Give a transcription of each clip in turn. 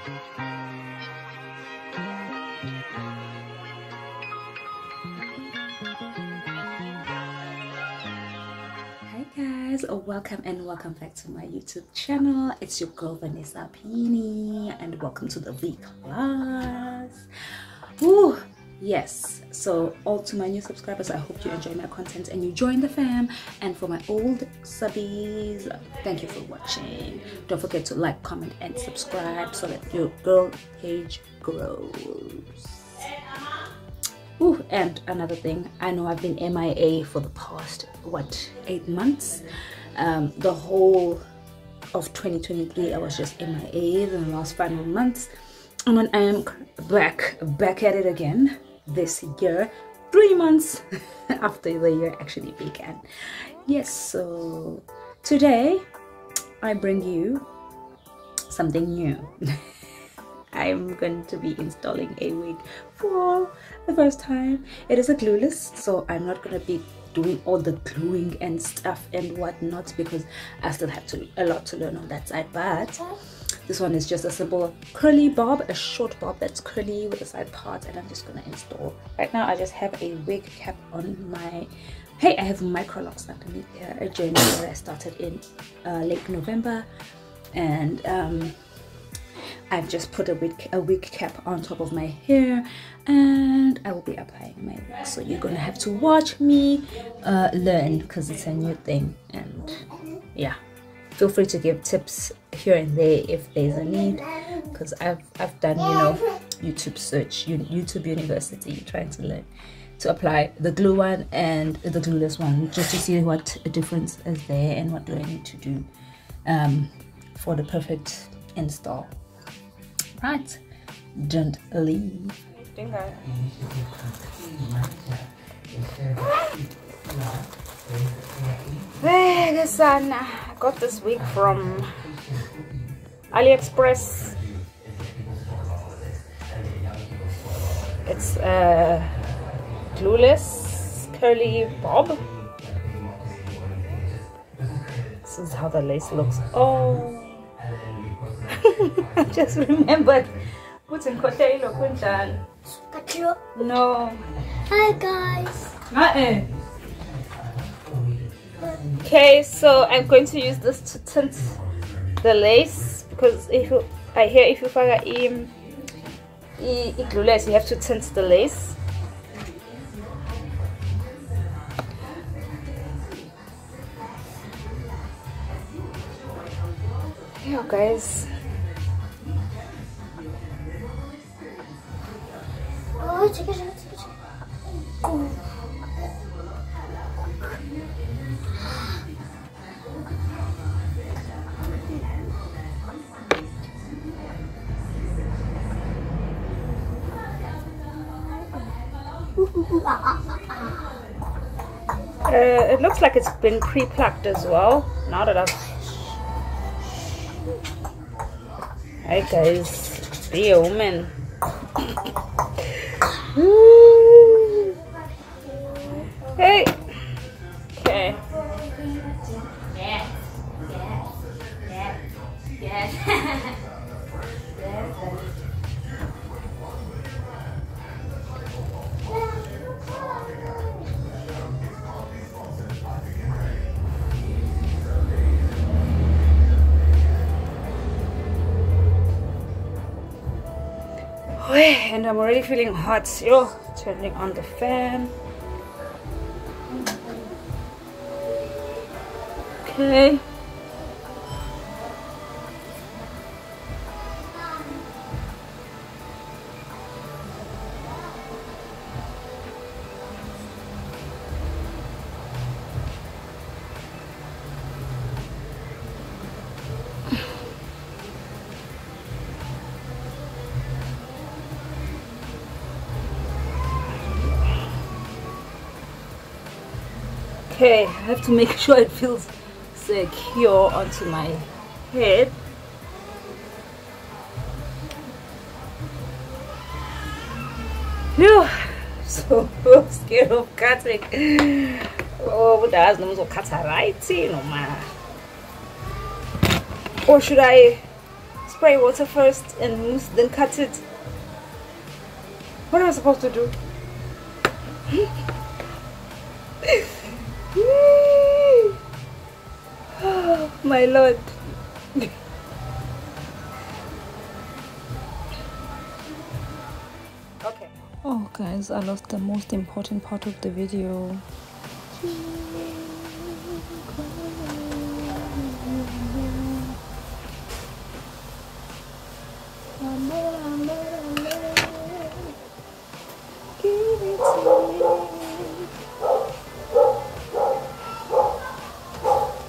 Hi guys, welcome and welcome back to my YouTube channel. It's your girl Vanessa Pini and welcome to the V class. Ooh, yes, so all to my new subscribers, I hope you enjoy my content and you join the fam, and for my old subbies, thank you for watching. Don't forget to like, comment and subscribe so that your girl page grows. Ooh, and another thing, I know I've been MIA for the past 8 months. The whole of 2023 I was just MIA in the last 5 months, and then I am back at it again this year, 3 months after the year actually began. Yes, so today I bring you something new. I'm going to be installing a wig for the first time. It is a glueless, so I'm not going to be doing all the gluing and stuff and whatnot because I still have a lot to learn on that side. But this one is just a simple curly bob, a short bob that's curly with the side parts, and I'm just going to install. Right now I just have a wig cap on my I have micro locks underneath here, a journey that I started in late November, and I've just put a wig cap on top of my hair, and I will be applying my wig. So you're gonna have to watch me learn because it's a new thing. And yeah, feel free to give tips here and there if there's a need, because I've done, you know, YouTube search, YouTube University, trying to learn to apply the glue one and the glueless one, just to see what difference is there and what do I need to do for the perfect install. Right, don't leave. Hey, son, I got this wig from AliExpress. It's a glueless curly bob. This is how the lace looks. Oh, I just remembered putting Kotelo Kunjan. No. Hi guys. Okay, so I'm going to use this to tint the lace, because if you fire glueless, you have to tint the lace. Yeah, guys. Oh, check it. Oh. It looks like it's been pre-plucked as well. Now that I've... Hi guys, be a woman. Hey. Okay. And I'm already feeling hot. Yo, turning on the fan. Okay. Okay, I have to make sure it feels secure onto my head. Phew, so scared of cutting. Oh, but there's no cut right, no man. Or should I spray water first and mousse, then cut it. What am I supposed to do? Oh, my lord. Okay. Oh guys, I lost the most important part of the video.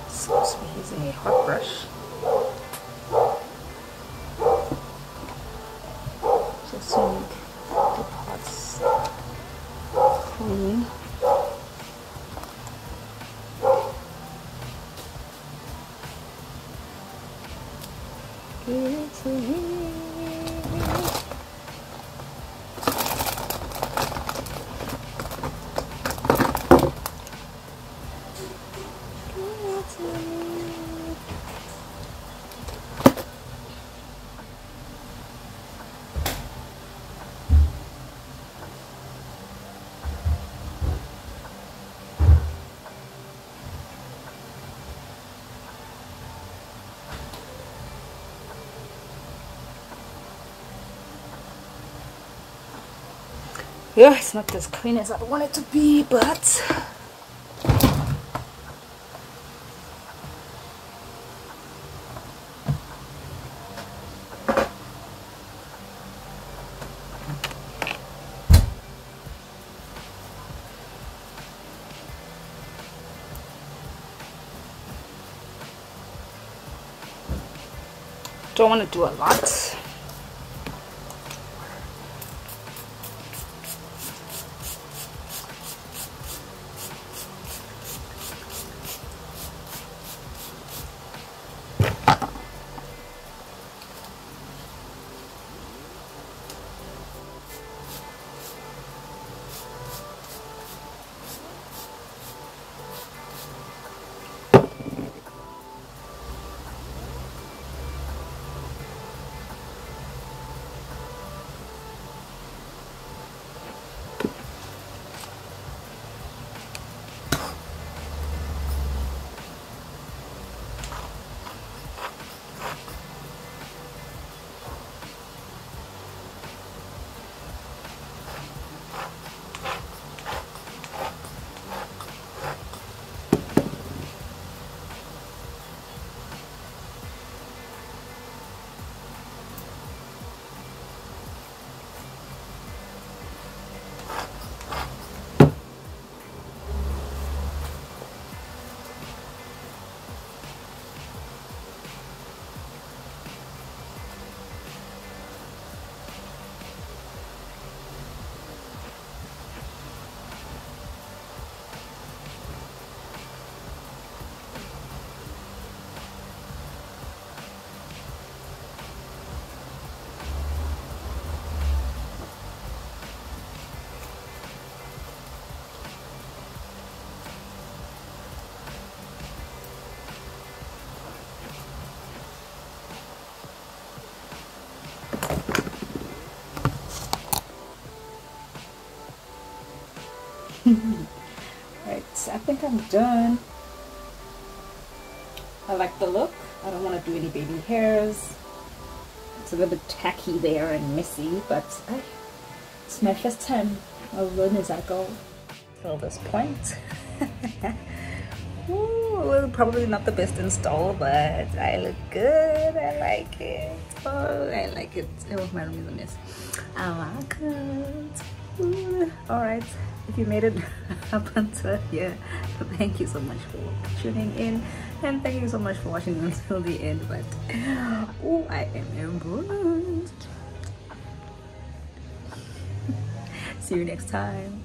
Supposed to be using a hot brush. Just to make the parts clean. Give it to me. Yeah, it's not as clean as I want it to be, but don't want to do a lot. Right, so I think I'm done. I like the look. I don't want to do any baby hairs. It's a little bit tacky there and messy, but it's my first time. I'll learn as I go till this point. Ooh, well, probably not the best install, but I look good. I like it. Oh, I like it. Oh, my room is a mess. I like it. All right, if you made it up until here, thank you so much for tuning in, and thank you so much for watching until the end. But oh, I am embarrassed. See you next time.